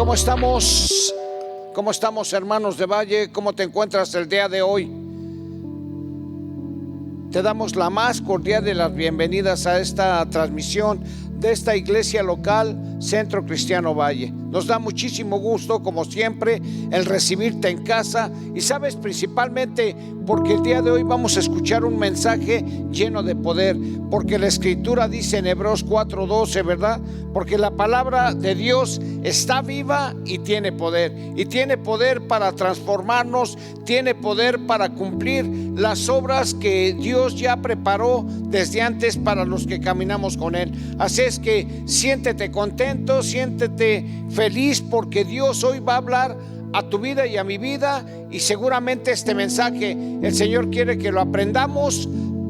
¿Cómo estamos? ¿Cómo estamos, hermanos de Valle? ¿Cómo te encuentras el día de hoy? Te damos la más cordial de las bienvenidas a esta transmisión de esta iglesia local, Centro Cristiano Valle. Nos da muchísimo gusto, como siempre, el recibirte en casa, y sabes, principalmente porque el día de hoy vamos a escuchar un mensaje lleno de poder, porque la Escritura dice en Hebreos 4:12, ¿verdad? Porque la palabra de Dios está viva y tiene poder para transformarnos, tiene poder para cumplir las obras que Dios ya preparó desde antes para los que caminamos con Él. Así es que siéntete contento, siéntete feliz, porque Dios hoy va a hablar a tu vida y a mi vida, y seguramente este mensaje el Señor quiere que lo aprendamos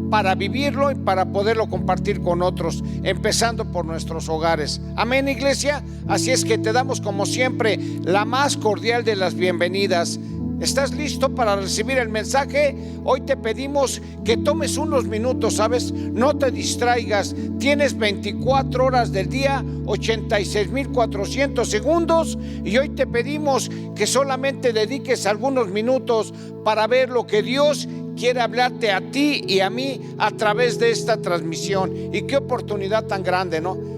para vivirlo y para poderlo compartir con otros, empezando por nuestros hogares. Amén, iglesia. Así es que te damos, como siempre, la más cordial de las bienvenidas. ¿Estás listo para recibir el mensaje? Hoy te pedimos que tomes unos minutos, ¿sabes? No te distraigas. Tienes 24 horas del día, 86,400 segundos, y hoy te pedimos que solamente dediques algunos minutos para ver lo que Dios quiere hablarte a ti y a mí a través de esta transmisión. Y qué oportunidad tan grande, ¿no?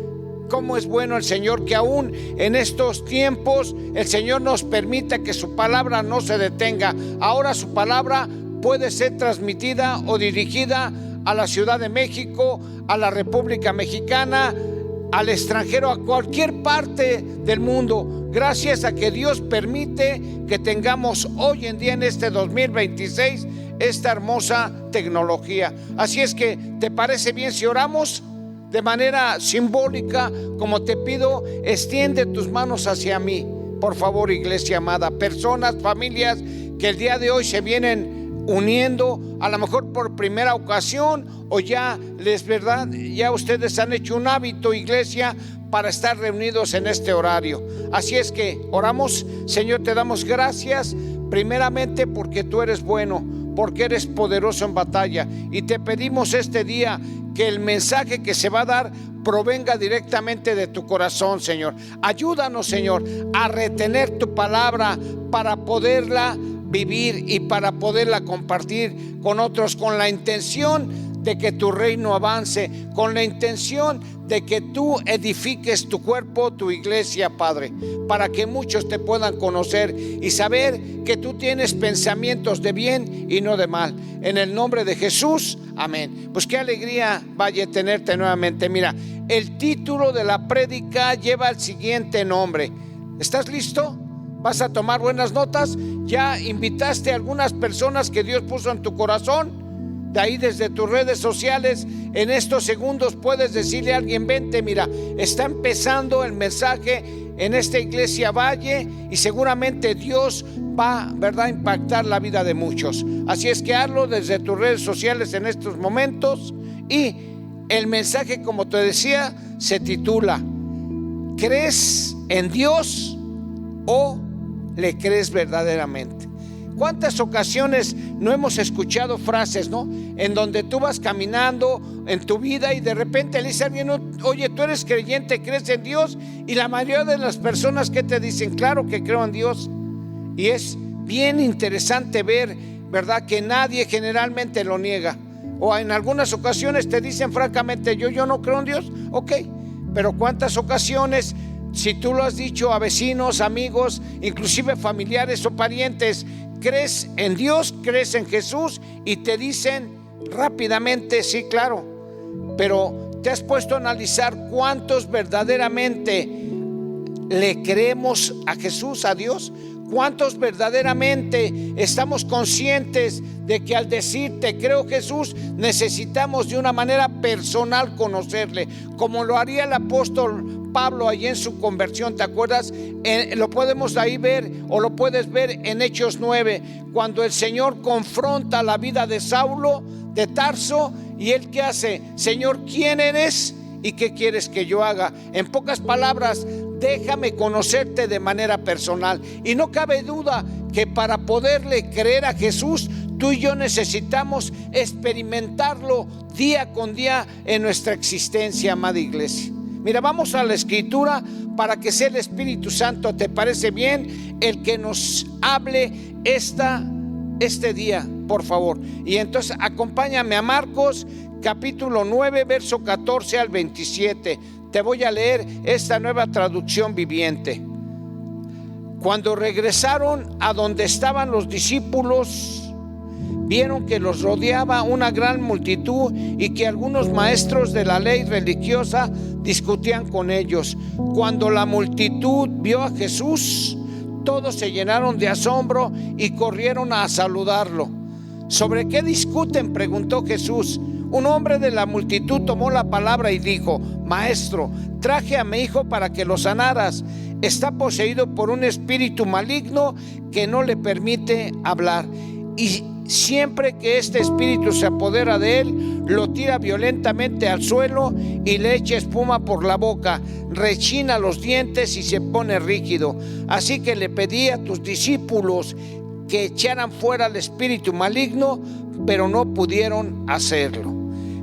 Cómo es bueno el Señor, que aún en estos tiempos el Señor nos permita que su palabra no se detenga. Ahora su palabra puede ser transmitida o dirigida a la Ciudad de México, a la República Mexicana, al extranjero, a cualquier parte del mundo, gracias a que Dios permite que tengamos hoy en día, en este 2026, esta hermosa tecnología. Así es que, ¿te parece bien si oramos? De manera simbólica, como te pido, extiende tus manos hacia mí, por favor, iglesia amada. Personas, familias que el día de hoy se vienen uniendo, a lo mejor por primera ocasión, o ya ¿verdad? Ya ustedes han hecho un hábito, iglesia, para estar reunidos en este horario. Así es que oramos. Señor, te damos gracias primeramente porque tú eres bueno, porque eres poderoso en batalla, y te pedimos este día que el mensaje que se va a dar provenga directamente de tu corazón, Señor. Ayúdanos, Señor, a retener tu palabra para poderla vivir y para poderla compartir con otros, con la intención de que tu reino avance, con la intención de que tú edifiques tu cuerpo, tu iglesia, Padre, para que muchos te puedan conocer y saber que tú tienes pensamientos de bien y no de mal. En el nombre de Jesús, amén. Pues qué alegría, Valle, tenerte nuevamente. Mira, el título de la prédica lleva el siguiente nombre. ¿Estás listo? ¿Vas a tomar buenas notas? ¿Ya invitaste a algunas personas que Dios puso en tu corazón? De ahí, desde tus redes sociales, en estos segundos puedes decirle a alguien: vente, mira, está empezando el mensaje en esta iglesia Valle, y seguramente Dios va, ¿verdad?, a impactar la vida de muchos. Así es que hazlo desde tus redes sociales en estos momentos. Y el mensaje, como te decía, se titula: ¿crees en Dios o le crees verdaderamente? ¿Cuántas ocasiones no hemos escuchado frases, no? En donde tú vas caminando en tu vida y de repente le dice a alguien: oye, ¿tú eres creyente, crees en Dios? Y la mayoría de las personas que te dicen: claro que creo en Dios. Y es bien interesante ver, ¿verdad?, que nadie generalmente lo niega. O en algunas ocasiones te dicen francamente: yo no creo en Dios. Ok, pero ¿cuántas ocasiones, si tú lo has dicho a vecinos, amigos, inclusive familiares o parientes, crees en Dios, crees en Jesús, y te dicen rápidamente: sí, claro? Pero ¿te has puesto a analizar cuántos verdaderamente le creemos a Jesús, a Dios? ¿Cuántos verdaderamente estamos conscientes de que al decir te creo Jesús, necesitamos de una manera personal conocerle, como lo haría el apóstol Pablo allí en su conversión? ¿Te acuerdas? Lo podemos ahí ver, o lo puedes ver en Hechos 9, cuando el Señor confronta la vida de Saulo de Tarso. ¿Y él qué hace? Señor, ¿quién eres y qué quieres que yo haga? En pocas palabras, déjame conocerte de manera personal. Y no cabe duda que para poderle creer a Jesús, tú y yo necesitamos experimentarlo día con día en nuestra existencia, amada iglesia. Mira, vamos a la escritura para que sea el Espíritu Santo, ¿te parece bien? El que nos hable este día, por favor. Y entonces acompáñame a Marcos capítulo 9, verso 14 al 27. Te voy a leer esta nueva traducción viviente. Cuando regresaron a donde estaban los discípulos, vieron que los rodeaba una gran multitud y que algunos maestros de la ley religiosa discutían con ellos. Cuando la multitud vio a Jesús, todos se llenaron de asombro y corrieron a saludarlo. ¿Sobre qué discuten?, preguntó Jesús. Un hombre de la multitud tomó la palabra y dijo: Maestro, traje a mi hijo para que lo sanaras. Está poseído por un espíritu maligno que no le permite hablar. Y siempre que este espíritu se apodera de él, lo tira violentamente al suelo y le echa espuma por la boca, rechina los dientes y se pone rígido. Así que le pedí a tus discípulos que echaran fuera al espíritu maligno, pero no pudieron hacerlo.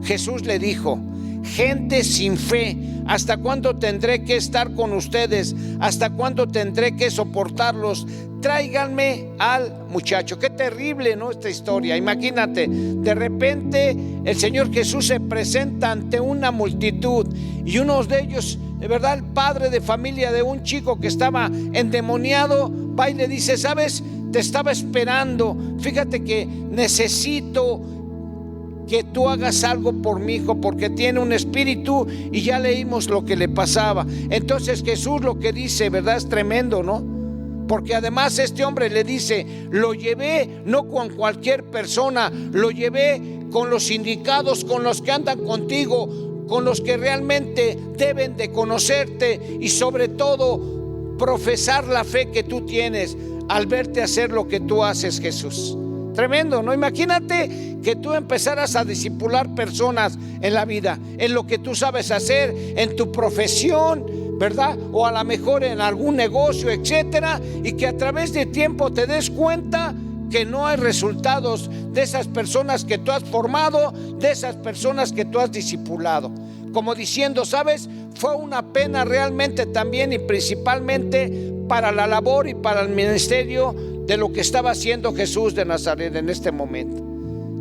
Jesús le dijo: gente sin fe, ¿hasta cuándo tendré que estar con ustedes? ¿Hasta cuándo tendré que soportarlos? Tráiganme al muchacho. Qué terrible, ¿no?, esta historia. Imagínate, de repente el Señor Jesús se presenta ante una multitud y uno de ellos, de verdad, el padre de familia de un chico que estaba endemoniado, va y le dice: ¿sabes? Te estaba esperando. Fíjate que necesito que tú hagas algo por mi hijo porque tiene un espíritu y ya leímos lo que le pasaba. Entonces Jesús lo que dice, ¿verdad?, es tremendo, ¿no? Porque además este hombre le dice: lo llevé no con cualquier persona, lo llevé con los indicados, con los que andan contigo, con los que realmente deben de conocerte y sobre todo profesar la fe que tú tienes al verte hacer lo que tú haces, Jesús. Tremendo, ¿no? Imagínate que tú empezaras a discipular personas en la vida, en lo que tú sabes hacer, en tu profesión, ¿verdad? O a lo mejor en algún negocio, etcétera, y que a través de tiempo te des cuenta que no hay resultados de esas personas que tú has formado, de esas personas que tú has discipulado. Como diciendo, ¿sabes? Fue una pena realmente también y principalmente para la labor y para el ministerio de lo que estaba haciendo Jesús de Nazaret en este momento.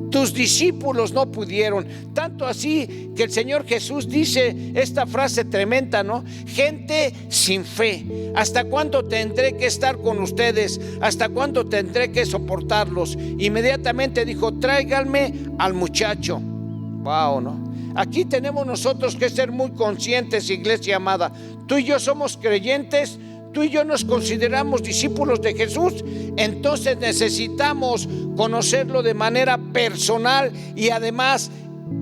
Tus discípulos no pudieron, tanto así que el Señor Jesús dice esta frase tremenda, ¿no? Gente sin fe, ¿hasta cuándo tendré que estar con ustedes? ¿Hasta cuándo tendré que soportarlos? Inmediatamente dijo: tráiganme al muchacho. Wow, ¿no? Aquí tenemos nosotros que ser muy conscientes, iglesia amada. Tú y yo somos creyentes, tú y yo nos consideramos discípulos de Jesús, entonces necesitamos conocerlo de manera personal y además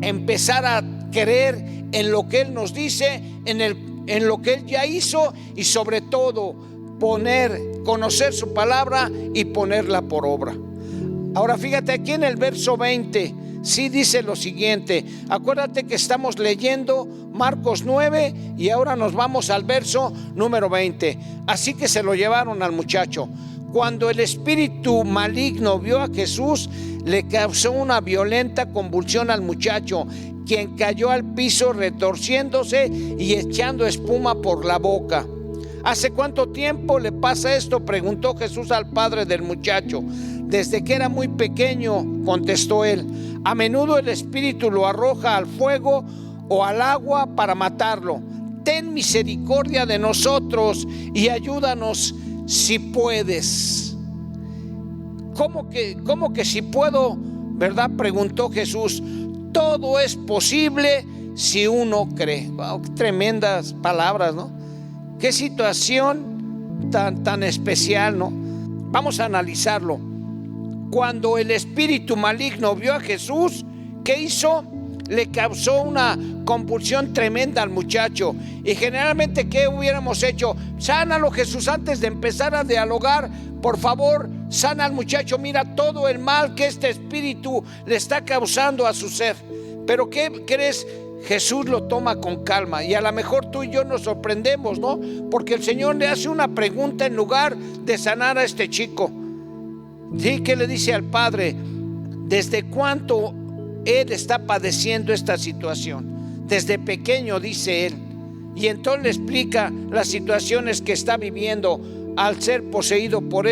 empezar a creer en lo que Él nos dice, en lo que Él ya hizo y sobre todo conocer su palabra y ponerla por obra. Ahora fíjate aquí en el verso 20. Sí dice lo siguiente. Acuérdate que estamos leyendo Marcos 9 y ahora nos vamos al verso número 20. Así que se lo llevaron al muchacho. Cuando el espíritu maligno vio a Jesús, le causó una violenta convulsión al muchacho, quien cayó al piso retorciéndose y echando espuma por la boca. ¿Hace cuánto tiempo le pasa esto?, preguntó Jesús al padre del muchacho. Desde que era muy pequeño, contestó él. A menudo el espíritu lo arroja al fuego o al agua para matarlo. Ten misericordia de nosotros y ayúdanos si puedes. ¿Cómo que si puedo, verdad?, preguntó Jesús. Todo es posible si uno cree. Wow, qué tremendas palabras, ¿no? Qué situación tan especial, ¿no? Vamos a analizarlo. Cuando el espíritu maligno vio a Jesús, ¿qué hizo? Le causó una convulsión tremenda al muchacho. Y generalmente, ¿qué hubiéramos hecho? Sánalo, Jesús, antes de empezar a dialogar. Por favor, sana al muchacho. Mira todo el mal que este espíritu le está causando a su ser. Pero ¿qué crees? Jesús lo toma con calma y a lo mejor tú y yo nos sorprendemos, ¿no? Porque el Señor le hace una pregunta en lugar de sanar a este chico. Sí, que le dice al padre: ¿desde cuánto él está padeciendo esta situación? Desde pequeño, dice él. y entonces le explica las situaciones que está viviendo al ser poseído por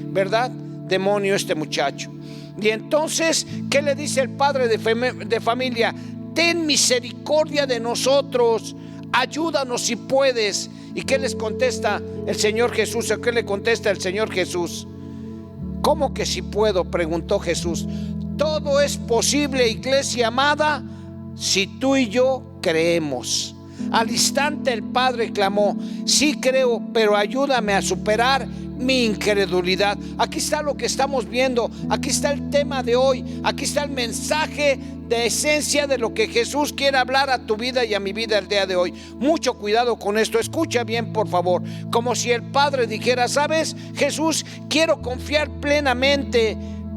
¿verdad?, demonio, este muchacho. Y entonces, ¿qué le dice el padre de familia? Ten misericordia de nosotros, ayúdanos si puedes. ¿Y qué les contesta el Señor Jesús? ¿O qué le contesta el Señor Jesús? ¿Cómo que si puedo?, preguntó Jesús. Todo es posible, iglesia amada, si tú y yo creemos. Al instante el padre clamó: sí creo, pero ayúdame a superar mi incredulidad. Aquí está lo que estamos viendo, aquí está el tema de hoy, aquí está el mensaje de esencia de lo que Jesús quiere hablar a tu vida y a mi vida el día de hoy. Mucho cuidado con esto, escucha bien por favor. Como si el padre dijera: sabes, Jesús, quiero confiar plenamente,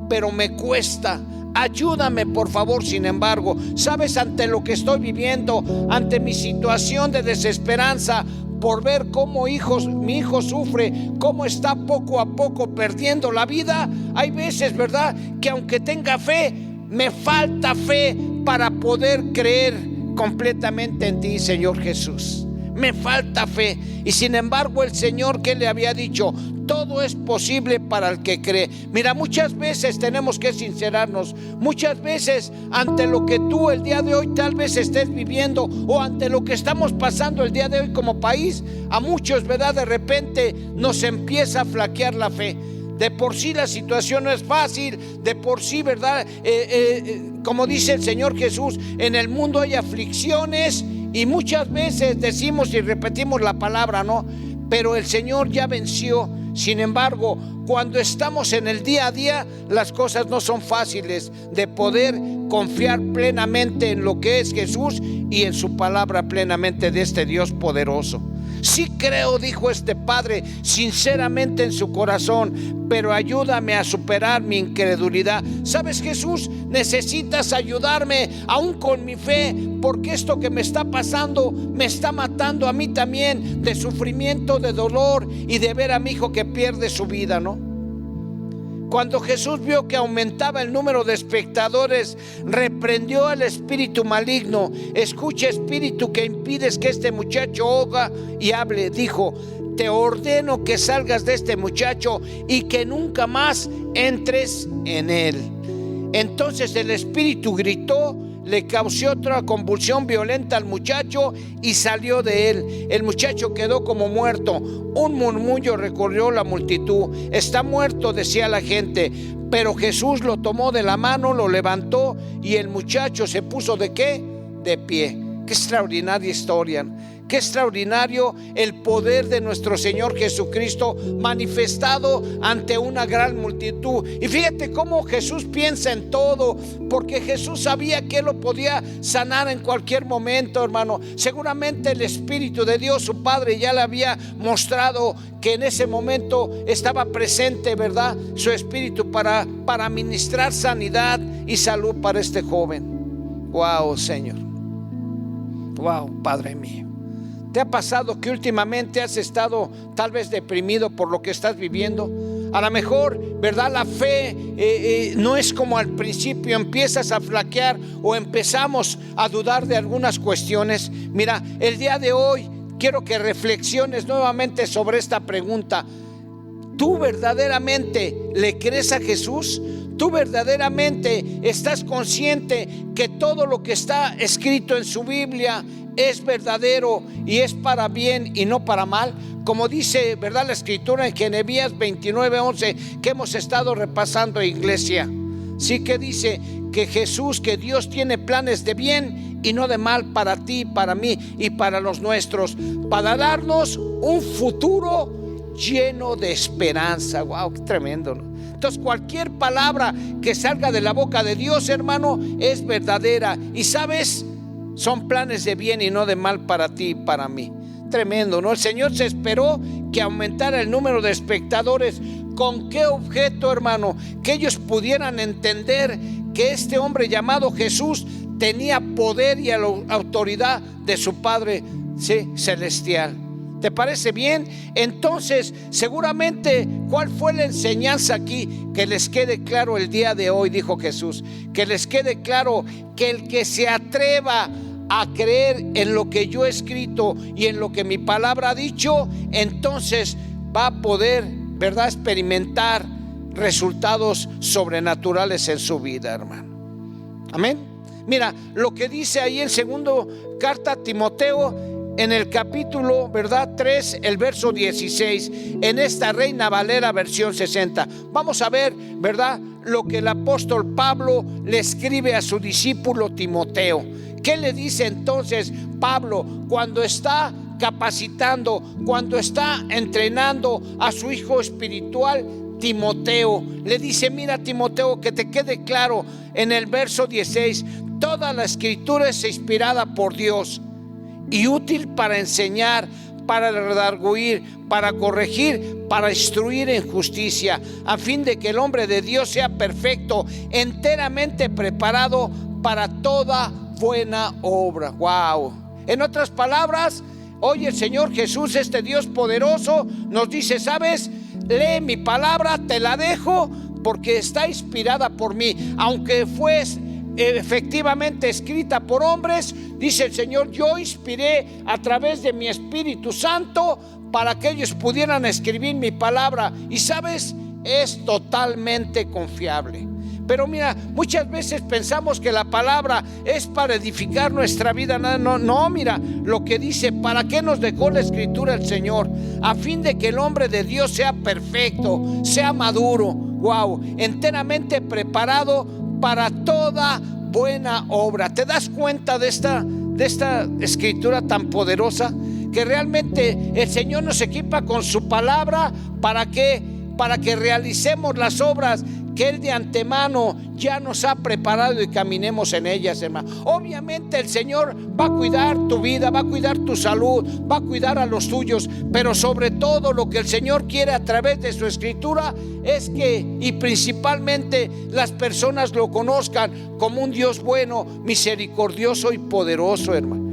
pero me cuesta. Ayúdame por favor. Sin embargo, sabes, ante lo que estoy viviendo, ante mi situación de desesperanza por ver cómo mi hijo sufre, cómo está poco a poco perdiendo la vida, hay veces, ¿verdad?, que aunque tenga fe, me falta fe para poder creer completamente en ti, Señor Jesús. Me falta fe. Y sin embargo, el Señor, ¿qué le había dicho? Todo es posible para el que cree. Mira, muchas veces tenemos que sincerarnos. Muchas veces ante lo que tú el día de hoy tal vez estés viviendo, o ante lo que estamos pasando el día de hoy como país, a muchos, ¿verdad?, de repente nos empieza a flaquear la fe. De por sí la situación no es fácil, de por sí, ¿verdad? Como dice el Señor Jesús, en el mundo hay aflicciones, y muchas veces decimos y repetimos la palabra, ¿no? Pero el Señor ya venció. Sin embargo, cuando estamos en el día a día, las cosas no son fáciles de poder confiar plenamente en lo que es Jesús y en su palabra plenamente de este Dios poderoso. Sí creo, dijo este padre sinceramente en su corazón, pero ayúdame a superar mi incredulidad. ¿Sabes, Jesús? Necesitas ayudarme aún con mi fe, porque esto que me está pasando me está matando a mí también, de sufrimiento, de dolor y de ver a mi hijo que pierde su vida, ¿no? Cuando Jesús vio que aumentaba el número de espectadores, reprendió al espíritu maligno. Escucha, espíritu que impides que este muchacho oiga y hable. Dijo: te ordeno que salgas de este muchacho y que nunca más entres en él. Entonces el espíritu gritó, le causó otra convulsión violenta al muchacho y salió de él. El muchacho quedó como muerto. Un murmullo recorrió la multitud. Está muerto, decía la gente. Pero Jesús lo tomó de la mano, lo levantó y el muchacho se puso ¿de qué? De pie. Qué extraordinaria historia. Qué extraordinario el poder de nuestro Señor Jesucristo manifestado ante una gran multitud. Y fíjate cómo Jesús piensa en todo, porque Jesús sabía que Él lo podía sanar en cualquier momento, hermano. Seguramente el Espíritu de Dios, su Padre, ya le había mostrado que en ese momento estaba presente, ¿verdad?, su Espíritu para ministrar sanidad y salud para este joven. Wow, Señor. Wow, Padre mío. ¿Te ha pasado que últimamente has estado tal vez deprimido por lo que estás viviendo? A lo mejor, ¿verdad?, la fe no es como al principio. Empiezas a flaquear o empezamos a dudar de algunas cuestiones. Mira, el día de hoy quiero que reflexiones nuevamente sobre esta pregunta. ¿Tú verdaderamente le crees a Jesús? ¿Tú verdaderamente estás consciente que todo lo que está escrito en su Biblia es verdadero y es para bien y no para mal? Como dice, ¿verdad?, la escritura en Jeremías 29:11, que hemos estado repasando, iglesia. Sí, que dice que Jesús, que Dios tiene planes de bien y no de mal para ti, para mí y para los nuestros, para darnos un futuro lleno de esperanza. Wow, qué tremendo, ¿no? Entonces, cualquier palabra que salga de la boca de Dios, hermano, es verdadera. Y sabes, son planes de bien y no de mal para ti y para mí. Tremendo, ¿no? El Señor se esperó que aumentara el número de espectadores. ¿Con qué objeto, hermano? Que ellos pudieran entender que este hombre llamado Jesús tenía poder y autoridad de su Padre, sí, celestial. ¿Te parece bien? Entonces, seguramente, ¿cuál fue la enseñanza aquí? Que les quede claro el día de hoy, dijo Jesús, que les quede claro que el que se atreva a creer en lo que yo he escrito y en lo que mi palabra ha dicho, entonces va a poder, ¿verdad?, experimentar resultados sobrenaturales en su vida, hermano. Amén. Mira lo que dice ahí en segundo carta a Timoteo, en el capítulo, ¿verdad?, 3, el verso 16, en esta Reina Valera versión 60. Vamos a ver, ¿verdad?, lo que el apóstol Pablo le escribe a su discípulo Timoteo. ¿Qué le dice entonces Pablo cuando está capacitando, cuando está entrenando a su hijo espiritual Timoteo? Le dice: mira, Timoteo, que te quede claro en el verso 16, toda la escritura es inspirada por Dios y útil para enseñar, para redarguir, para corregir, para instruir en justicia, a fin de que el hombre de Dios sea perfecto, enteramente preparado para toda buena obra. Wow. En otras palabras, hoy el Señor Jesús, este Dios poderoso, nos dice: ¿sabes? Lee mi palabra, te la dejo porque está inspirada por mí, aunque fue efectivamente escrita por hombres. Dice el Señor: yo inspiré a través de mi Espíritu Santo para que ellos pudieran escribir mi palabra. Y sabes, es totalmente confiable. Pero mira, muchas veces pensamos que la palabra es para edificar nuestra vida. No, mira lo que dice: ¿para qué nos dejó la escritura el Señor? A fin de que el hombre de Dios sea perfecto, sea maduro, wow, enteramente preparado para toda buena obra. ¿Te das cuenta de esta escritura tan poderosa? Que realmente el Señor nos equipa con su palabra. ¿Para qué? Para que realicemos las obras que Él de antemano ya nos ha preparado y caminemos en ellas, hermano. Obviamente el Señor va a cuidar tu vida, va a cuidar tu salud, va a cuidar a los tuyos, pero sobre todo lo que el Señor quiere a través de su escritura es que, y principalmente, las personas lo conozcan como un Dios bueno, misericordioso y poderoso, hermano.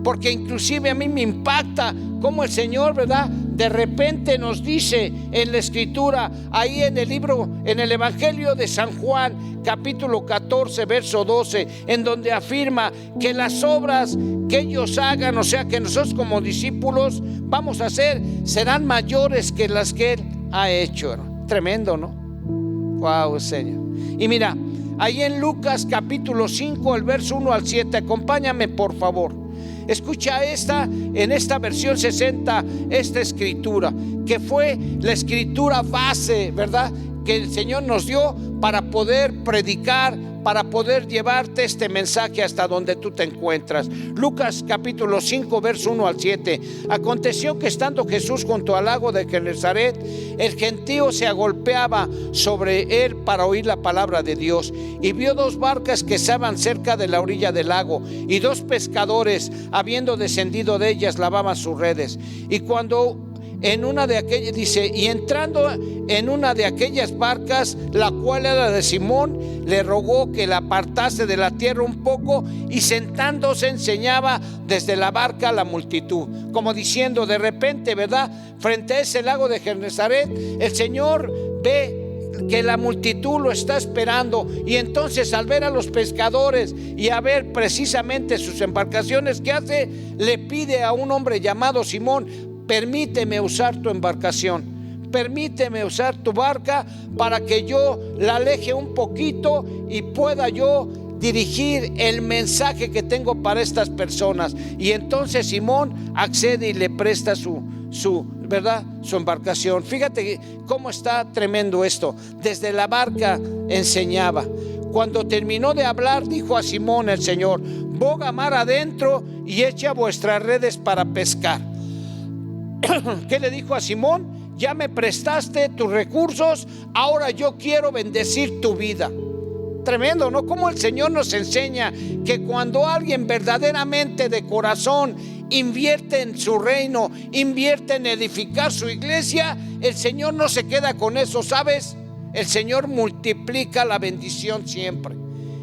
Porque inclusive a mí me impacta cómo el Señor, ¿verdad?, de repente nos dice en la escritura, ahí en el libro, en el Evangelio de San Juan, capítulo 14, verso 12, en donde afirma que las obras que ellos hagan, o sea, que nosotros como discípulos vamos a hacer, serán mayores que las que Él ha hecho. Tremendo, ¿no? Wow, Señor. Y mira, ahí en Lucas capítulo 5, el verso 1 al 7, acompáñame por favor. Escucha en esta versión 60, esta escritura, que fue la escritura base, ¿verdad?, que el Señor nos dio para poder predicar, para poder llevarte este mensaje hasta donde tú te encuentras. Lucas capítulo 5, verso 1 al 7. Aconteció que estando Jesús junto al lago de Genesaret, el gentío se agolpeaba sobre él para oír la palabra de Dios, y vio dos barcas que estaban cerca de la orilla del lago, y dos pescadores, habiendo descendido de ellas, lavaban sus redes. Y cuando en una de aquellas, dice, y entrando en una de aquellas barcas, la cual era de Simón, le rogó que la apartase de la tierra un poco, y sentándose enseñaba desde la barca a la multitud, como diciendo, de repente, ¿verdad?, frente a ese lago de Genesaret, el Señor ve que la multitud lo está esperando, y entonces al ver a los pescadores y a ver precisamente sus embarcaciones, ¿qué hace? Le pide a un hombre llamado Simón: permíteme usar tu embarcación, permíteme usar tu barca para que yo la aleje un poquito y pueda yo dirigir el mensaje que tengo para estas personas. Y entonces Simón accede y le presta su ¿verdad?, su embarcación. Fíjate cómo está tremendo esto. Desde la barca enseñaba. Cuando terminó de hablar, dijo a Simón el Señor: boga mar adentro y echa vuestras redes para pescar. ¿Qué le dijo a Simón? Ya me prestaste tus recursos, ahora yo quiero bendecir tu vida. Tremendo, ¿no? Como el Señor nos enseña que cuando alguien verdaderamente de corazón invierte en su reino, invierte en edificar su iglesia, el Señor no se queda con eso, ¿sabes? El Señor multiplica la bendición siempre.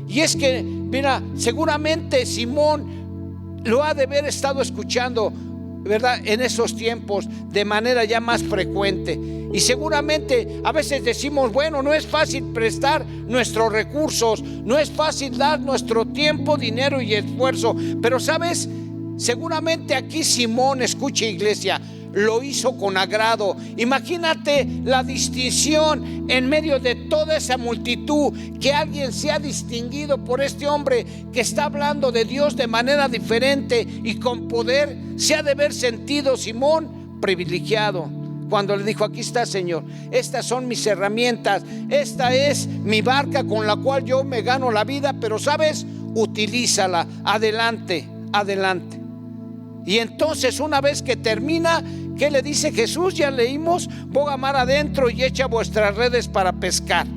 Y es que, mira, seguramente Simón lo ha de haber estado escuchando. ¿verdad?, en esos tiempos de manera ya más frecuente. Y seguramente a veces decimos, bueno, no es fácil prestar nuestros recursos, no es fácil dar nuestro tiempo, dinero y esfuerzo, pero sabes, seguramente aquí Simón, escucha iglesia, lo hizo con agrado. Imagínate la distinción en medio de toda esa multitud, que alguien se ha distinguido por este hombre que está hablando de Dios de manera diferente y con poder. Se ha de haber sentido Simón privilegiado cuando le dijo: aquí está, Señor, estas son mis herramientas, esta es mi barca con la cual yo me gano la vida, pero sabes, utilízala, adelante, adelante. Y entonces, una vez que termina, ¿qué le dice Jesús? Ya leímos: boga mar adentro y echa vuestras redes para pescar.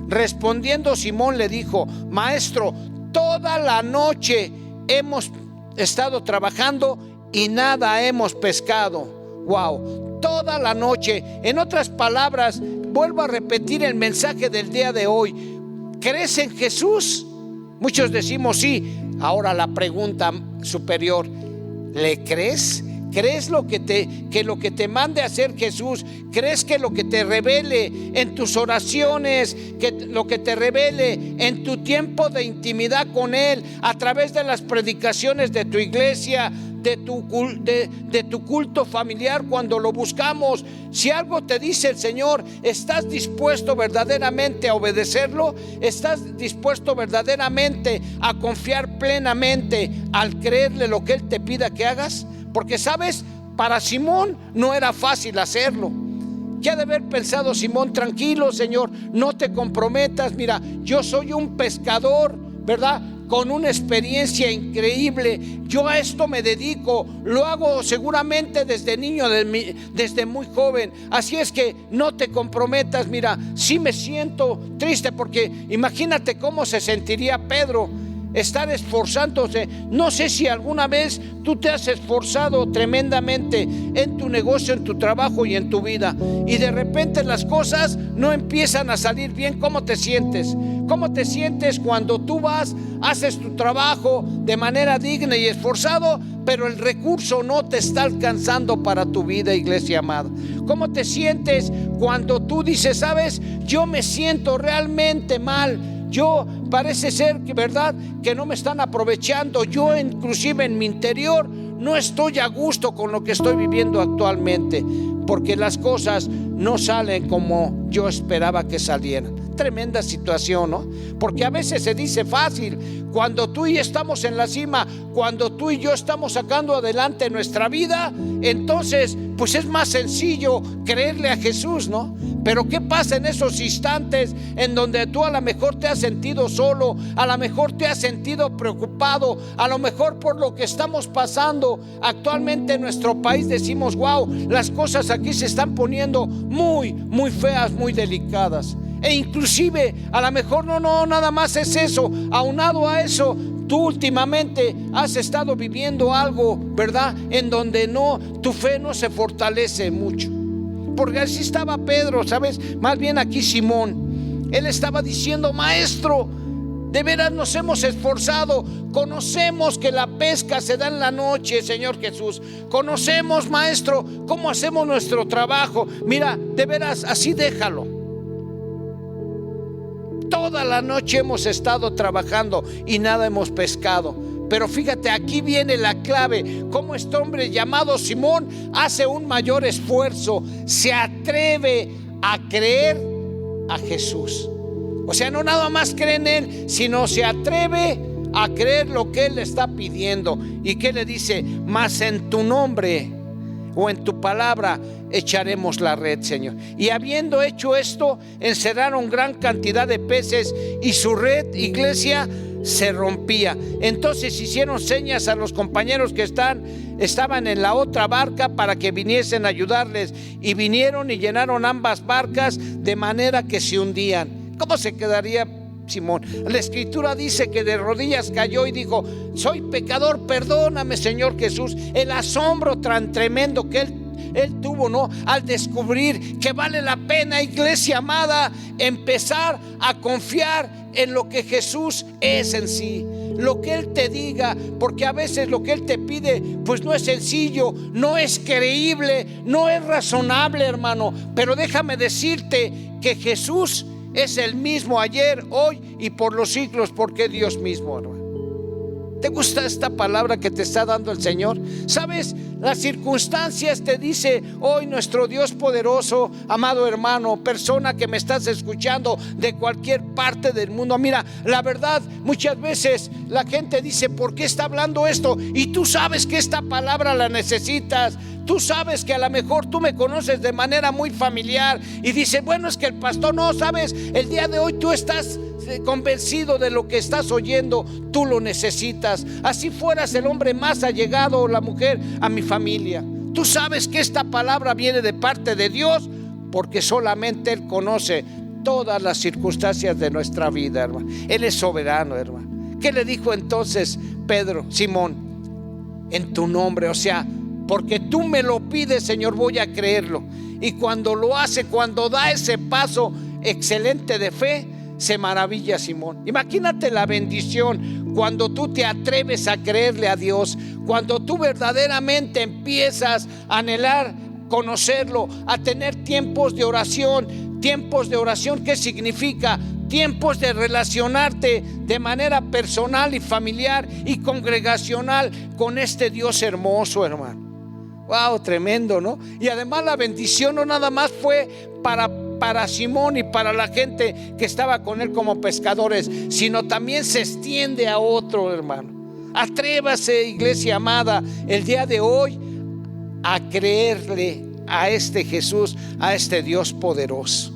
Respondiendo Simón le dijo: Maestro, toda la noche hemos estado trabajando y nada hemos pescado. Wow, toda la noche. En otras palabras, vuelvo a repetir el mensaje del día de hoy: ¿crees en Jesús? Muchos decimos sí. Ahora la pregunta superior: ¿le crees? ¿Crees que lo que te mande a hacer Jesús? ¿Crees que lo que te revele en tus oraciones, que lo que te revele en tu tiempo de intimidad con Él, a través de las predicaciones de tu iglesia, de tu culto familiar, cuando lo buscamos, si algo te dice el Señor, ¿estás dispuesto verdaderamente a obedecerlo? ¿Estás dispuesto verdaderamente a confiar plenamente al creerle lo que Él te pida que hagas? Porque sabes, para Simón no era fácil hacerlo. ¿Qué ha de haber pensado Simón? Tranquilo, Señor, no te comprometas. Mira, yo soy un pescador, ¿verdad?, con una experiencia increíble. Yo a esto me dedico, lo hago seguramente desde niño, desde muy joven. Así es que no te comprometas. Mira, sí me siento triste, porque imagínate cómo se sentiría Pedro, estar esforzándose. No sé si alguna vez tú te has esforzado tremendamente en tu negocio, en tu trabajo y en tu vida, y de repente las cosas no empiezan a salir bien. ¿Cómo te sientes? ¿Cómo te sientes cuando tú vas, haces tu trabajo de manera digna y esforzado, pero el recurso no te está alcanzando para tu vida, iglesia amada? ¿Cómo te sientes cuando tú dices: sabes, yo me siento realmente mal? Yo parece ser que, ¿verdad?, que no me están aprovechando. Yo inclusive en mi interior no estoy a gusto con lo que estoy viviendo actualmente, porque las cosas no salen como yo esperaba que salieran. Tremenda situación, ¿no? Porque a veces se dice fácil, cuando tú y yo estamos en la cima, cuando tú y yo estamos sacando adelante nuestra vida, entonces pues es más sencillo creerle a Jesús, ¿no? Pero ¿qué pasa en esos instantes en donde tú a lo mejor te has sentido solo, a lo mejor te has sentido preocupado, a lo mejor por lo que estamos pasando actualmente en nuestro país? Decimos: wow, las cosas aquí se están poniendo muy, muy feas, muy delicadas. E inclusive a lo mejor no nada más es eso. Aunado a eso, tú últimamente has estado viviendo algo, ¿verdad?, en donde tu fe no se fortalece mucho. Porque así estaba Pedro, ¿sabes? Más bien aquí Simón, él estaba diciendo: Maestro, de veras nos hemos esforzado, conocemos que la pesca se da en la noche, Señor Jesús, conocemos, Maestro, cómo hacemos nuestro trabajo. Mira, de veras, así déjalo. Toda la noche hemos estado trabajando y nada hemos pescado. Pero fíjate, aquí viene la clave: cómo este hombre llamado Simón hace un mayor esfuerzo, se atreve a creer a Jesús. O sea, no nada más cree en Él, sino se atreve a creer lo que Él le está pidiendo. ¿Y qué le dice? Mas en tu nombre, o en tu palabra, echaremos la red, Señor. Y habiendo hecho esto, encerraron gran cantidad de peces, y su red, iglesia, se rompía. Entonces hicieron señas a los compañeros que estaban en la otra barca para que viniesen a ayudarles, y vinieron y llenaron ambas barcas de manera que se hundían. ¿Cómo se quedaría Simón? La escritura dice que de rodillas cayó y dijo: soy pecador, perdóname, Señor Jesús. El asombro tan tremendo que él tuvo, ¿no?, al descubrir que vale la pena, iglesia amada, empezar a confiar en lo que Jesús es en sí. lo que Él te diga, porque a veces lo que Él te pide pues no es sencillo, no es creíble, no es razonable, hermano. Pero déjame decirte que Jesús es el mismo ayer, hoy y por los siglos, porque es Dios mismo, hermano. ¿Te gusta esta palabra que te está dando el Señor? ¿Sabes? Las circunstancias te dice hoy nuestro Dios poderoso, amado hermano, persona que me estás escuchando de cualquier parte del mundo. Mira, la verdad, muchas veces la gente dice, ¿por qué está hablando esto? Y tú sabes que esta palabra la necesitas. Tú sabes que a lo mejor tú me conoces de manera muy familiar y dices, bueno, es que el pastor no, sabes, el día de hoy tú estás convencido de lo que estás oyendo, tú lo necesitas. Así fueras el hombre más allegado o la mujer a mi familia, tú sabes que esta palabra viene de parte de Dios, porque solamente Él conoce todas las circunstancias de nuestra vida, hermano. Él es soberano, hermano. ¿Qué le dijo entonces Pedro? Simón, en tu nombre, o sea, porque tú me lo pides, Señor, voy a creerlo. Y cuando lo hace, cuando da ese paso excelente de fe, se maravilla Simón. Imagínate la bendición cuando tú te atreves a creerle a Dios, cuando tú verdaderamente empiezas a anhelar conocerlo, a tener tiempos de oración. Tiempos de oración, ¿qué significa? Tiempos de relacionarte de manera personal y familiar y congregacional con este Dios hermoso, hermano. Wow, tremendo, ¿no? Y además la bendición no nada más fue para Simón y para la gente que estaba con él como pescadores, sino también se extiende a otro, hermano. Atrévase, iglesia amada, el día de hoy a creerle a este Jesús, a este Dios poderoso.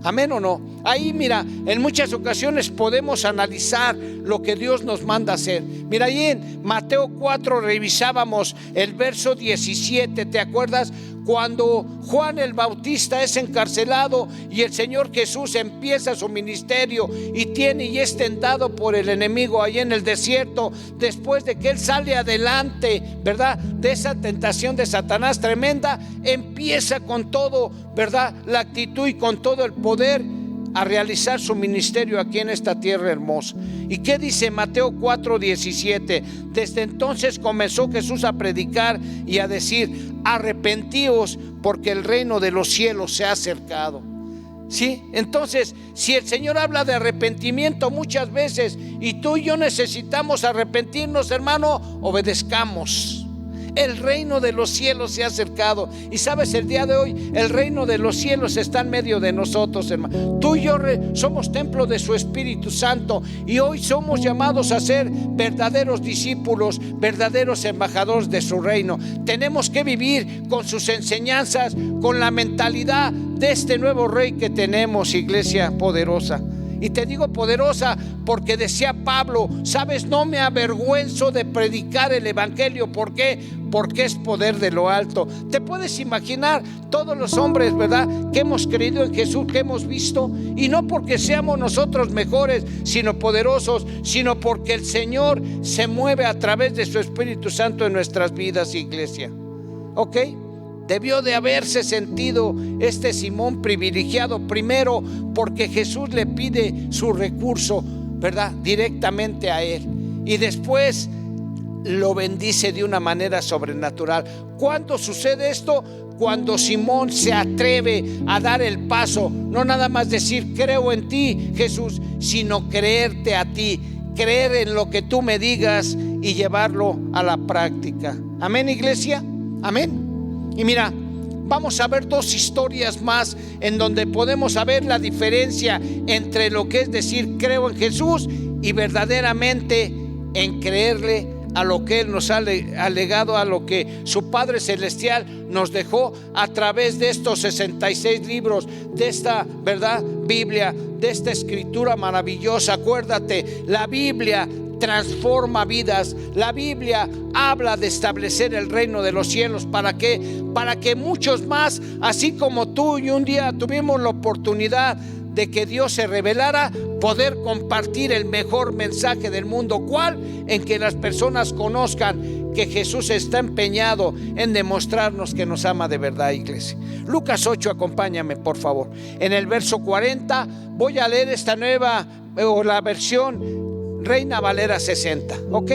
Amén o no. Ahí mira, en muchas ocasiones podemos analizar lo que Dios nos manda hacer. Mira, ahí en Mateo 4 revisábamos el verso 17. ¿Te acuerdas? Cuando Juan el Bautista es encarcelado y el Señor Jesús empieza su ministerio y es tentado por el enemigo ahí en el desierto, después de que él sale adelante, ¿verdad?, de esa tentación de Satanás tremenda, empieza con todo, ¿verdad?, la actitud y con todo el poder a realizar su ministerio aquí en esta tierra hermosa. ¿Y qué dice Mateo 4:17? Desde entonces comenzó Jesús a predicar y a decir: arrepentíos, porque el reino de los cielos se ha acercado. ¿Sí? Entonces, si el Señor habla de arrepentimiento muchas veces y tú y yo necesitamos arrepentirnos, hermano, obedezcamos. El reino de los cielos se ha acercado. Y sabes, el día de hoy el reino de los cielos está en medio de nosotros, hermano. Tú y yo somos templo de su Espíritu Santo, y hoy somos llamados a ser verdaderos discípulos, verdaderos embajadores de su reino. Tenemos que vivir con sus enseñanzas, con la mentalidad de este nuevo rey que tenemos, iglesia poderosa. Y te digo poderosa porque decía Pablo, sabes, no me avergüenzo de predicar el evangelio. ¿Por qué? Porque es poder de lo alto. Te puedes imaginar todos los hombres, ¿verdad?, que hemos creído en Jesús, que hemos visto, y no porque seamos nosotros mejores, sino poderosos, sino porque el Señor se mueve a través de su Espíritu Santo en nuestras vidas, iglesia. ¿Ok? Debió de haberse sentido este Simón privilegiado, primero porque Jesús le pide su recurso, ¿verdad?, directamente a él, y después lo bendice de una manera sobrenatural. ¿Cuándo sucede esto? Cuando Simón se atreve a dar el paso, no nada más decir creo en ti, Jesús, sino creerte a ti, creer en lo que tú me digas y llevarlo a la práctica. Amén, iglesia, amén. Y mira, vamos a ver dos historias más en donde podemos saber la diferencia entre lo que es decir creo en Jesús y verdaderamente en creerle a lo que Él nos ha legado, a lo que su Padre Celestial nos dejó a través de estos 66 libros, de esta, ¿verdad?, Biblia, de esta escritura maravillosa. Acuérdate, la Biblia transforma vidas. La Biblia habla de establecer el reino de los cielos. ¿Para qué? Para que muchos más, así como tú y un día tuvimos la oportunidad de que Dios se revelara, poder compartir el mejor mensaje del mundo. ¿Cuál? En que las personas conozcan que Jesús está empeñado en demostrarnos que nos ama de verdad, iglesia. Lucas 8, acompáñame por favor. En el verso 40 voy a leer esta nueva, o la versión Reina Valera 60, ¿ok?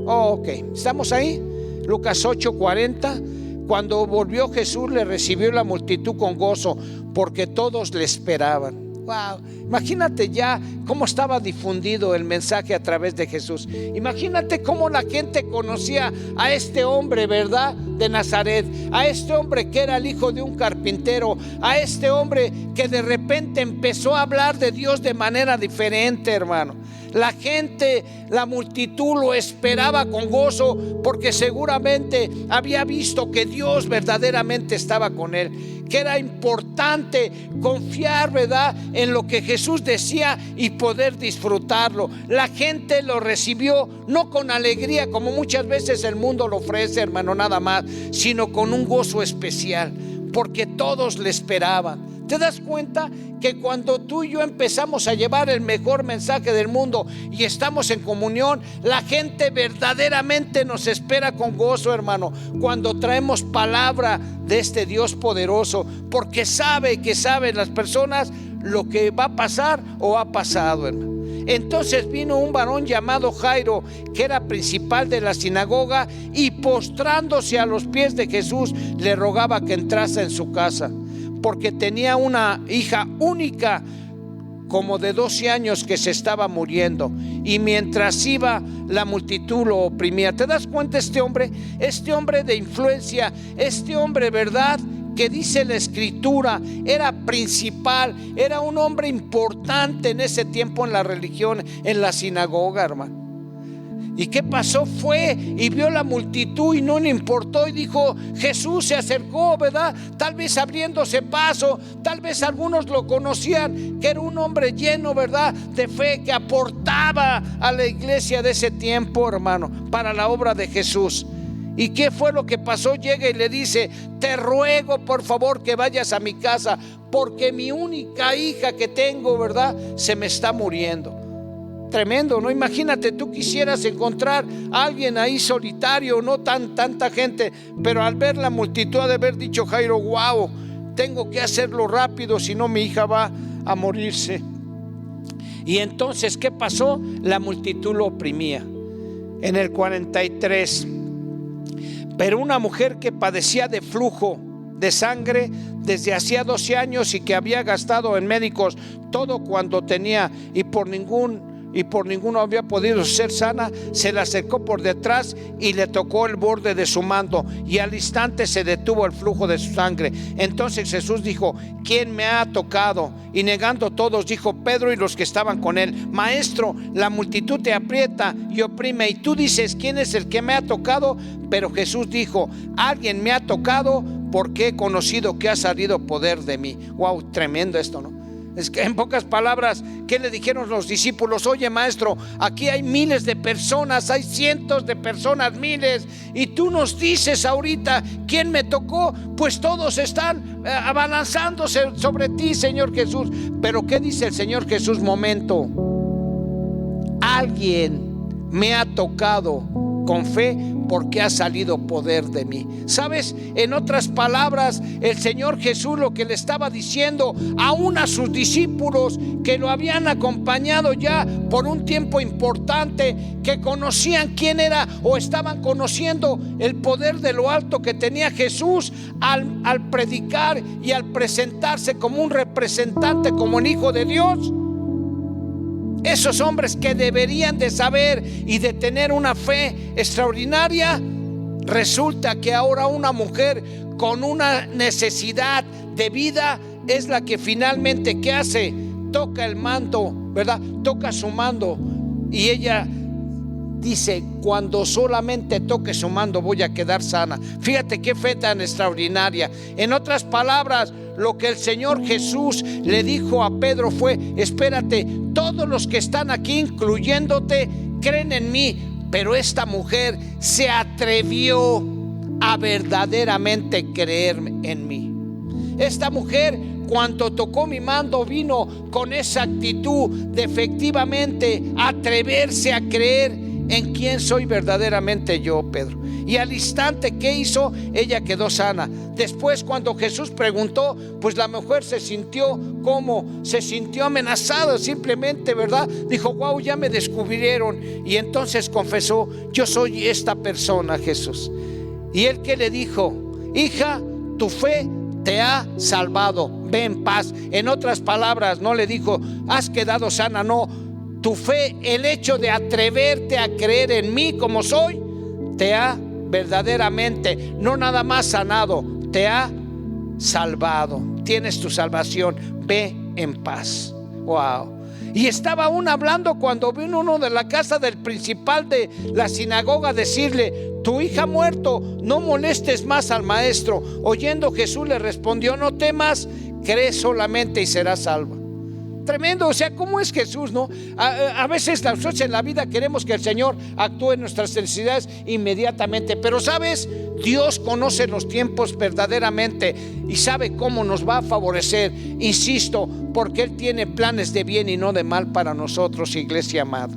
Ok, ¿estamos ahí? Lucas 8:40. Cuando volvió Jesús, le recibió la multitud con gozo, porque todos le esperaban. Wow, imagínate ya cómo estaba difundido el mensaje a través de Jesús. Imagínate cómo la gente conocía a este hombre, ¿verdad? De Nazaret, a este hombre que era el hijo de un carpintero, a este hombre que de repente empezó a hablar de Dios de manera diferente, hermano. La gente, la multitud lo esperaba con gozo, porque seguramente había visto que Dios verdaderamente estaba con él, que era importante confiar, ¿verdad?, en lo que Jesús decía y poder disfrutarlo. La gente lo recibió no con alegría como muchas veces el mundo lo ofrece, hermano, nada más, sino con un gozo especial, porque todos le esperaban. ¿Te das cuenta que cuando tú y yo empezamos a llevar el mejor mensaje del mundo y estamos en comunión, la gente verdaderamente nos espera con gozo, hermano, cuando traemos palabra de este Dios poderoso, porque saben las personas lo que va a pasar o ha pasado, hermano? Entonces vino un varón llamado Jairo, que era principal de la sinagoga, y postrándose a los pies de Jesús le rogaba que entrase en su casa, porque tenía una hija única como de 12 años que se estaba muriendo, y mientras iba la multitud lo oprimía. ¿Te das cuenta? Este hombre de influencia, este hombre, ¿verdad?, que dice la escritura, era principal, era un hombre importante en ese tiempo en la religión, en la sinagoga, hermano. ¿Y qué pasó? Fue y vio la multitud y no le importó, y dijo, Jesús se acercó, ¿verdad?, tal vez abriéndose paso. Tal vez algunos lo conocían, que era un hombre lleno, ¿verdad?, de fe, que aportaba a la iglesia de ese tiempo, hermano, para la obra de Jesús. ¿Y qué fue lo que pasó? Llega y le dice, te ruego por favor que vayas a mi casa, porque mi única hija que tengo, ¿verdad?, se me está muriendo. Tremendo, ¿no? Imagínate, tú quisieras encontrar a alguien ahí solitario, no tanta gente, pero al ver la multitud ha de haber dicho Jairo, wow, tengo que hacerlo rápido, si no mi hija va a morirse. Y entonces, ¿qué pasó? La multitud lo oprimía. En el 43, pero una mujer que padecía de flujo de sangre desde hacía 12 años y que había gastado en médicos todo cuanto tenía, y por ninguno había podido ser sana, se le acercó por detrás y le tocó el borde de su manto, y al instante se detuvo el flujo de su sangre. Entonces Jesús dijo, ¿quién me ha tocado? Y negando todos, dijo Pedro y los que estaban con él, Maestro, la multitud te aprieta y oprime, y tú dices, ¿quién es el que me ha tocado? Pero Jesús dijo, alguien me ha tocado, porque he conocido que ha salido poder de mí. Wow, tremendo esto, ¿no? Es que en pocas palabras, ¿qué le dijeron los discípulos? Oye, maestro, aquí hay miles de personas, hay cientos de personas, miles, y tú nos dices ahorita, ¿quién me tocó? Pues todos están abalanzándose sobre ti, Señor Jesús. Pero ¿qué dice el Señor Jesús? Momento, alguien me ha tocado con fe, porque ha salido poder de mí. ¿Sabes? En otras palabras, el Señor Jesús lo que le estaba diciendo aún a sus discípulos, que lo habían acompañado ya por un tiempo importante, que conocían quién era, o estaban conociendo el poder de lo alto que tenía Jesús al predicar y al presentarse como un representante, como el Hijo de Dios. Esos hombres que deberían de saber y de tener una fe extraordinaria, resulta que ahora una mujer con una necesidad de vida es la que finalmente, ¿qué hace? Toca el manto, ¿verdad? Toca su manto, y ella dice, cuando solamente toque su manto voy a quedar sana. Fíjate qué fe tan extraordinaria. En otras palabras, lo que el Señor Jesús le dijo a Pedro fue, espérate, todos los que están aquí, incluyéndote, creen en mí, pero esta mujer se atrevió a verdaderamente creer en mí. Esta mujer, cuando tocó mi manto, vino con esa actitud de efectivamente atreverse a creer en quién soy verdaderamente yo, Pedro. Y al instante, ¿qué hizo? Ella quedó sana. Después, cuando Jesús preguntó, pues la mujer se sintió como, se sintió amenazada simplemente, ¿verdad? Dijo, wow, ya me descubrieron. Y entonces confesó, yo soy esta persona, Jesús. Y él, ¿qué le dijo? Hija, tu fe te ha salvado, ve en paz. En otras palabras, no le dijo, has quedado sana, no. Tu fe, el hecho de atreverte a creer en mí como soy, te ha verdaderamente, no nada más sanado, te ha salvado. Tienes tu salvación, ve en paz. Wow. Y estaba aún hablando cuando vino uno de la casa del principal de la sinagoga a decirle, tu hija ha muerto, no molestes más al maestro. Oyendo, Jesús le respondió, no temas, cree solamente y serás salva. Tremendo, o sea, ¿cómo es Jesús, no? A veces nosotros en la vida queremos que el Señor actúe en nuestras necesidades inmediatamente, pero ¿sabes? Dios conoce los tiempos verdaderamente y sabe cómo nos va a favorecer, insisto, porque Él tiene planes de bien y no de mal para nosotros, iglesia amada.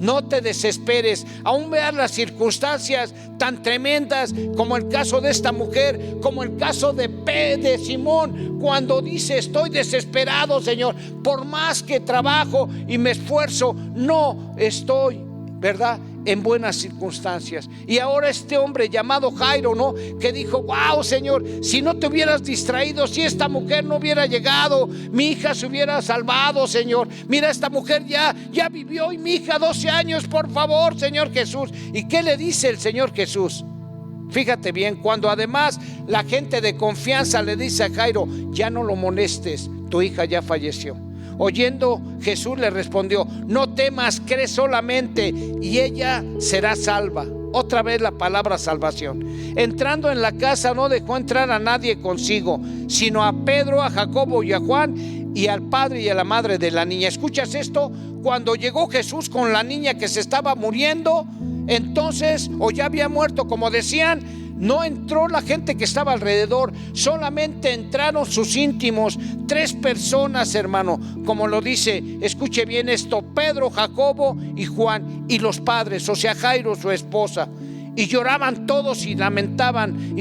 No te desesperes, aún veas las circunstancias tan tremendas como el caso de esta mujer, como el caso de Simón, cuando dice, estoy desesperado, Señor, por más que trabajo y me esfuerzo, no estoy, ¿verdad?, en buenas circunstancias. Y ahora este hombre llamado Jairo, ¿no?, que dijo, wow, Señor, si no te hubieras distraído, si esta mujer no hubiera llegado, mi hija se hubiera salvado, Señor. Mira, esta mujer ya vivió, y mi hija 12 años, por favor, Señor Jesús. ¿Y qué le dice el Señor Jesús? Fíjate bien, cuando además la gente de confianza le dice a Jairo, ya no lo molestes, tu hija ya falleció. Oyendo, Jesús le respondió, no temas, cree solamente y ella será salva. Otra vez la palabra salvación. Entrando en la casa, no dejó entrar a nadie consigo, sino a Pedro, a Jacobo y a Juan, y al padre y a la madre de la niña. ¿Escuchas esto? Cuando llegó Jesús con la niña que se estaba muriendo, entonces, o ya había muerto, como decían, no entró la gente que estaba alrededor, solamente entraron sus íntimos, 3 personas, hermano, como lo dice, escuche bien esto, Pedro, Jacobo y Juan, y los padres, o sea, Jairo, su esposa. Y lloraban todos y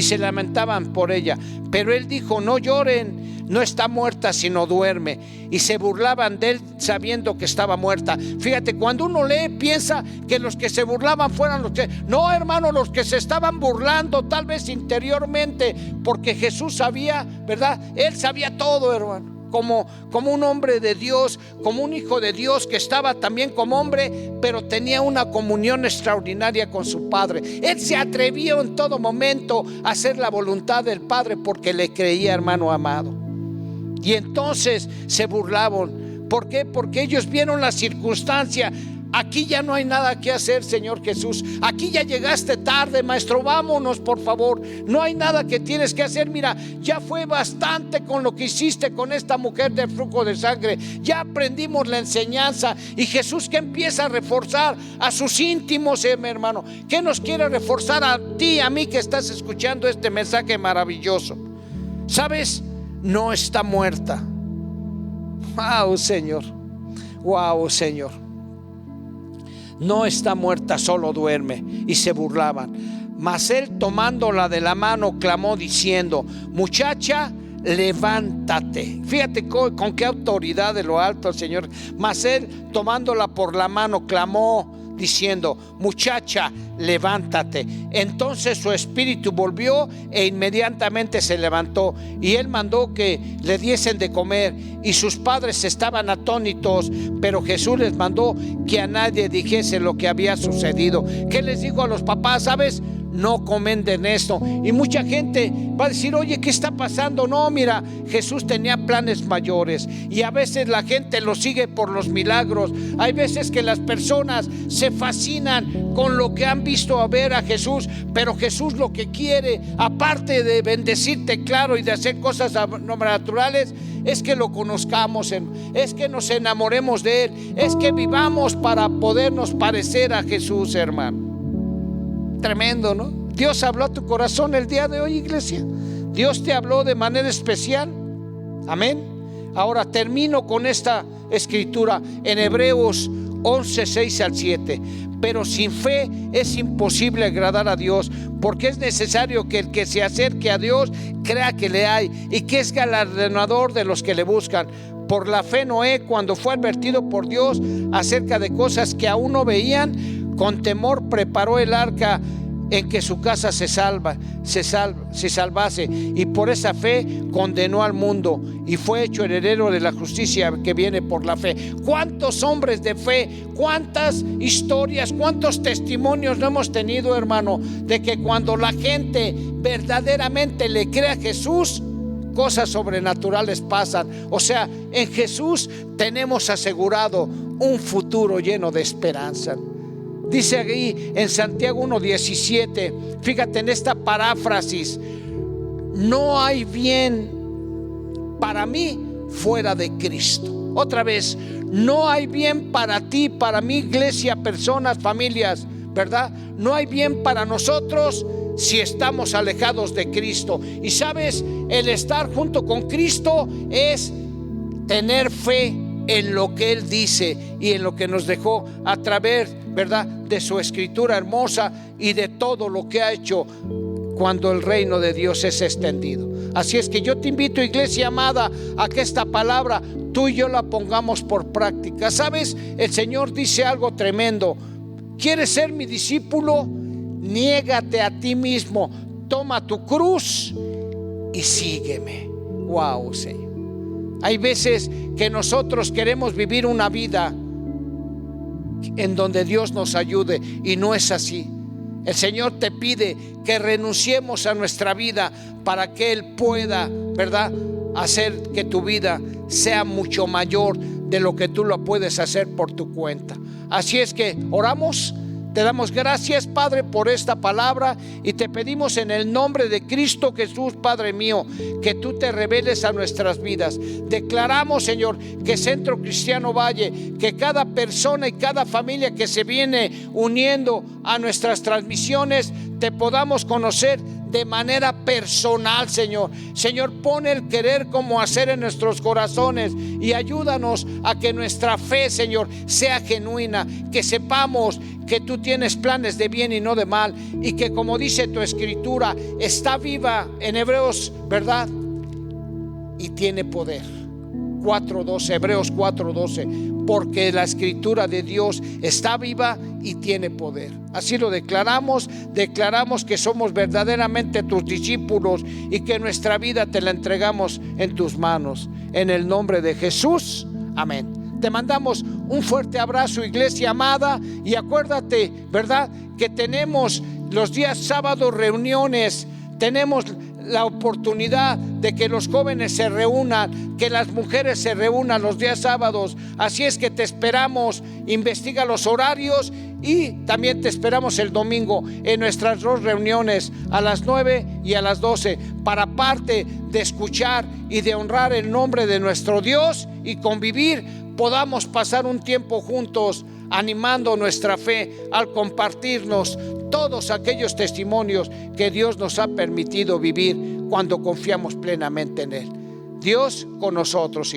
se lamentaban por ella. Pero él dijo, no lloren, no está muerta sino duerme. Y se burlaban de él sabiendo que estaba muerta. Fíjate, cuando uno lee piensa que los que se burlaban fueran los que... No, hermano, los que se estaban burlando tal vez interiormente, porque Jesús sabía, ¿verdad? Él sabía todo, hermano. Como un hombre de Dios, como un hijo de Dios que estaba también como hombre, pero tenía una comunión extraordinaria con su Padre. Él se atrevió en todo momento a hacer la voluntad del Padre porque le creía, hermano amado. Y entonces se burlaban. ¿Por qué? Porque ellos vieron la circunstancia. Aquí ya no hay nada que hacer, Señor Jesús. Aquí ya llegaste tarde, maestro, vámonos por favor. No hay nada que tienes que hacer. Mira, ya fue bastante con lo que hiciste con esta mujer del flujo de sangre. Ya aprendimos la enseñanza. Y Jesús, que empieza a reforzar a sus íntimos, mi hermano, que nos quiere reforzar a ti, a mí que estás escuchando este mensaje maravilloso. ¿Sabes? No está muerta. Wow, Señor. Wow, Señor. No está muerta, solo duerme. Y se burlaban. Mas él, tomándola de la mano, clamó diciendo, muchacha, levántate. Fíjate con qué autoridad de lo alto el Señor. Mas él, tomándola por la mano, clamó diciendo, muchacha, levántate. Entonces su espíritu volvió e inmediatamente se levantó. Y él mandó que le diesen de comer. Y sus padres estaban atónitos, pero Jesús les mandó que a nadie dijese lo que había sucedido. ¿Qué les dijo a los papás? ¿Sabes? No comenten esto. Y mucha gente va a decir, oye, ¿qué está pasando? No, mira, Jesús tenía planes mayores. Y a veces la gente lo sigue por los milagros. Hay veces que las personas se fascinan con lo que han visto a ver a Jesús. Pero Jesús lo que quiere, aparte de bendecirte, claro, y de hacer cosas sobrenaturales, es que lo conozcamos, es que nos enamoremos de Él, es que vivamos para podernos parecer a Jesús, hermano. Tremendo, ¿no? Dios habló a tu corazón el día de hoy, iglesia. Dios te habló de manera especial. Amén. Ahora termino con esta escritura en Hebreos 11, 6 al 7. Pero sin fe es imposible agradar a Dios, porque es necesario que el que se acerque a Dios crea que le hay y que es galardonador de los que le buscan. Por la fe Noé, cuando fue advertido por Dios acerca de cosas que aún no veían, con temor preparó el arca en que su casa se salvase, y por esa fe condenó al mundo y fue hecho heredero de la justicia que viene por la fe. ¿Cuántos hombres de fe, cuántas historias, cuántos testimonios no hemos tenido, hermano, de que cuando la gente verdaderamente le cree a Jesús, cosas sobrenaturales pasan? O sea, en Jesús tenemos asegurado un futuro lleno de esperanza. Dice ahí en Santiago 1:17, fíjate en esta paráfrasis: no hay bien para mí fuera de Cristo. Otra vez, no hay bien para ti, para mi iglesia, personas, familias, ¿verdad? No hay bien para nosotros si estamos alejados de Cristo. Y sabes, el estar junto con Cristo es tener fe en lo que Él dice y en lo que nos dejó a través, ¿verdad?, de su escritura hermosa y de todo lo que ha hecho cuando el reino de Dios es extendido. Así es que yo te invito, iglesia amada, a que esta palabra tú y yo la pongamos por práctica. ¿Sabes? El Señor dice algo tremendo: ¿quieres ser mi discípulo? Niégate a ti mismo, toma tu cruz y sígueme. Wow, Señor. Hay veces que nosotros queremos vivir una vida en donde Dios nos ayude, y no es así. El Señor te pide que renunciemos a nuestra vida para que Él pueda, ¿verdad?, hacer que tu vida sea mucho mayor de lo que tú lo puedes hacer por tu cuenta. Así es que oramos. Te damos gracias, Padre, por esta palabra, y te pedimos en el nombre de Cristo Jesús, Padre mío, que tú te reveles a nuestras vidas. Declaramos, Señor, que Centro Cristiano Valle, que cada persona y cada familia que se viene uniendo a nuestras transmisiones, te podamos conocer de manera personal, Señor. Señor, pon el querer como hacer en nuestros corazones y ayúdanos a que nuestra fe, Señor, sea genuina, que sepamos que tú tienes planes de bien y no de mal, y que, como dice tu escritura, está viva en Hebreos, ¿verdad?, y tiene poder. 4:12, Hebreos 4:12, porque la escritura de Dios está viva y tiene poder. Así lo declaramos que somos verdaderamente tus discípulos y que nuestra vida te la entregamos en tus manos. En el nombre de Jesús, amén. Te mandamos un fuerte abrazo, iglesia amada, y acuérdate, ¿verdad?, que tenemos los días sábados reuniones. Tenemos la oportunidad de que los jóvenes se reúnan, que las mujeres se reúnan los días sábados. Así es que te esperamos. Investiga los horarios y también te esperamos el domingo en nuestras dos reuniones, a las 9 y a las 12, para, parte de escuchar y de honrar el nombre de nuestro Dios y convivir, podamos pasar un tiempo juntos, animando nuestra fe al compartirnos todos aquellos testimonios que Dios nos ha permitido vivir cuando confiamos plenamente en Él. Dios con nosotros.